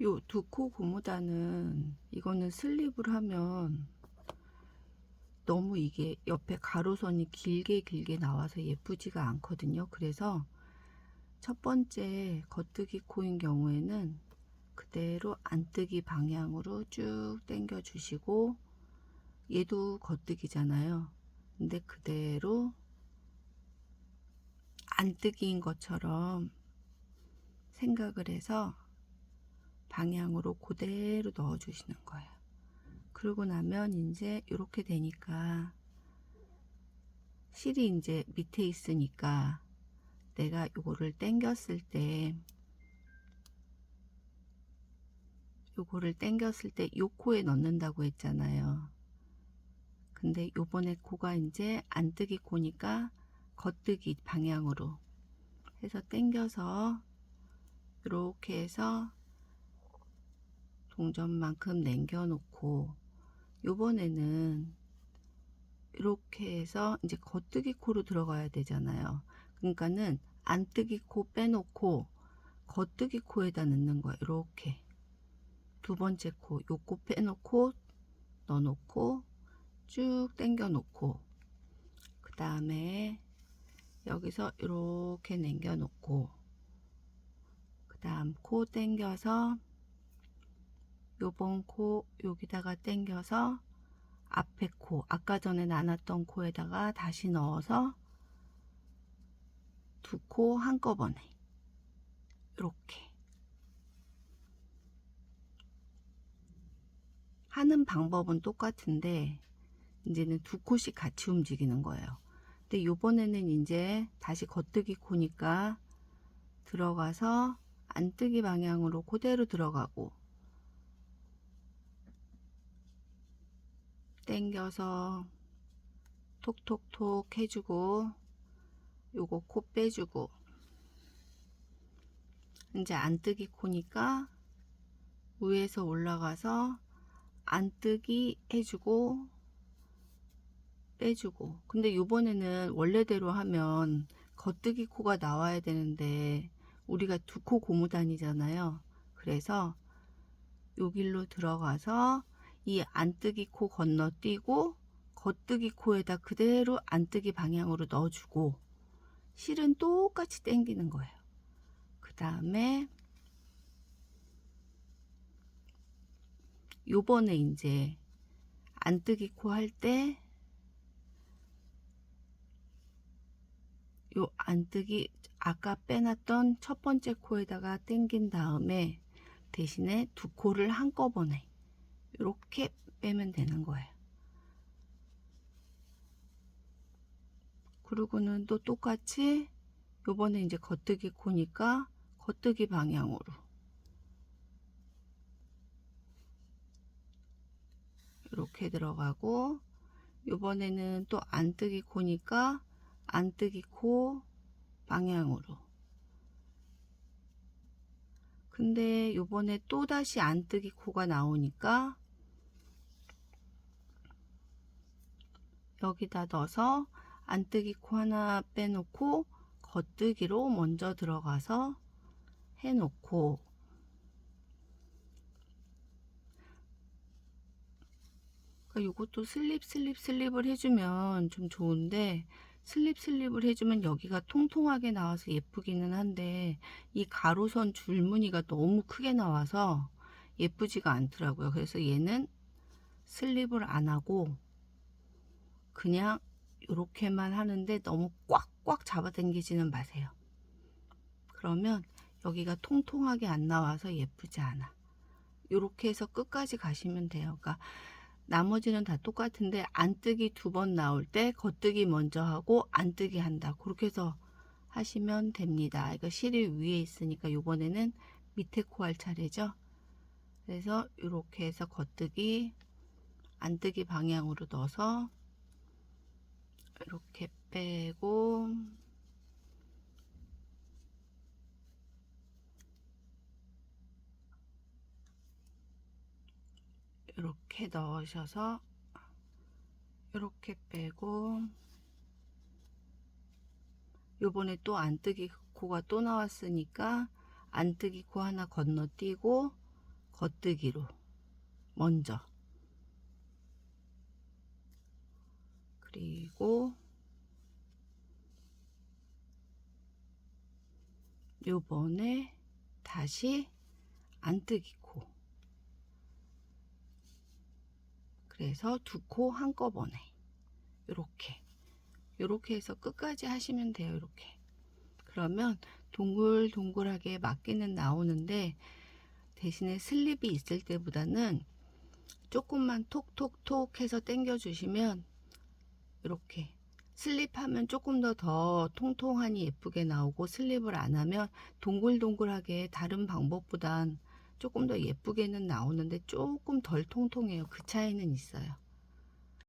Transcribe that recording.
요 두 코 고무단은 이거는 슬립을 하면 너무 이게 옆에 가로선이 길게 나와서 예쁘지가 않거든요. 그래서 첫 번째 겉뜨기 코인 경우에는 그대로 안뜨기 방향으로 쭉 당겨 주시고, 얘도 겉뜨기잖아요. 근데 그대로 안뜨기인 것처럼 생각을 해서 방향으로 그대로 넣어 주시는 거예요. 그러고 나면 이제 이렇게 되니까 실이 이제 밑에 있으니까 내가 요거를 당겼을 때 요 코에 넣는다고 했잖아요. 근데 요번에 코가 이제 안뜨기 코니까 겉뜨기 방향으로 해서 당겨서 이렇게 해서 동전만큼 남겨 놓고, 요번에는 이렇게 해서 이제 겉뜨기 코로 들어가야 되잖아요. 그러니까는 안뜨기 코 빼놓고 겉뜨기 코에다 넣는 거예요. 이렇게 두 번째 코, 요 코 빼놓고 넣어놓고 쭉 당겨 놓고, 그 다음에 여기서 이렇게 남겨 놓고, 그 다음 코 당겨서 요번 코 여기다가 당겨서 앞에 코, 아까 전에 나눴던 코에다가 다시 넣어서 두 코 한꺼번에 이렇게 하는 방법은 똑같은데 이제는 두 코씩 같이 움직이는 거예요. 근데 요번에는 이제 다시 겉뜨기 코니까 들어가서 안뜨기 방향으로 그대로 들어가고, 당겨서 톡톡톡 해주고, 요거 코 빼주고, 이제 안뜨기 코니까 위에서 올라가서 안뜨기 해주고 빼주고. 근데 요번에는 원래대로 하면 겉뜨기 코가 나와야 되는데 우리가 두 코 고무단이잖아요. 그래서 요 길로 들어가서 이 안뜨기 코 건너뛰고 겉뜨기 코에다 그대로 안뜨기 방향으로 넣어주고, 실은 똑같이 당기는 거예요. 그 다음에 요번에 이제 안뜨기 코 할 때 요 안뜨기 아까 빼놨던 첫 번째 코에다가 당긴 다음에 대신에 두 코를 한꺼번에 이렇게 빼면 되는 거예요. 그리고는 또 똑같이 요번에 이제 겉뜨기 코니까 겉뜨기 방향으로 이렇게 들어가고, 요번에는 또 안뜨기 코니까 안뜨기 코 방향으로. 근데 요번에 또 다시 안뜨기 코가 나오니까 여기다 넣어서 안뜨기 코 하나 빼놓고 겉뜨기로 먼저 들어가서 해놓고, 그러니까 요것도 슬립을 해주면 좀 좋은데, 슬립을 해주면 여기가 통통하게 나와서 예쁘기는 한데 이 가로선 줄무늬가 너무 크게 나와서 예쁘지가 않더라고요. 그래서 얘는 슬립을 안 하고 그냥 이렇게만 하는데 너무 꽉꽉 잡아당기지는 마세요. 그러면 여기가 통통하게 안 나와서 예쁘지 않아. 이렇게 해서 끝까지 가시면 돼요. 그러니까 나머지는 다 똑같은데 안뜨기 두 번 나올 때 겉뜨기 먼저 하고 안뜨기 한다. 그렇게 해서 하시면 됩니다. 이거 실이 위에 있으니까 이번에는 밑에 코 할 차례죠. 그래서 이렇게 해서 겉뜨기 안뜨기 방향으로 넣어서 이렇게 빼고, 이렇게 넣으셔서 이렇게 빼고, 요번에 또 안뜨기 코가 또 나왔으니까 안뜨기 코 하나 건너뛰고 겉뜨기로 먼저, 그리고 요번에 다시 안뜨기 코, 그래서 두 코 한꺼번에 요렇게 해서 끝까지 하시면 돼요. 이렇게. 그러면 동글동글하게 맞기는 나오는데, 대신에 슬립이 있을 때보다는 조금만 톡톡톡 해서 당겨 주시면 이렇게, 슬립하면 조금 더 통통하니 예쁘게 나오고, 슬립을 안 하면 동글동글하게 다른 방법보단 조금 더 예쁘게는 나오는데 조금 덜 통통해요. 그 차이는 있어요.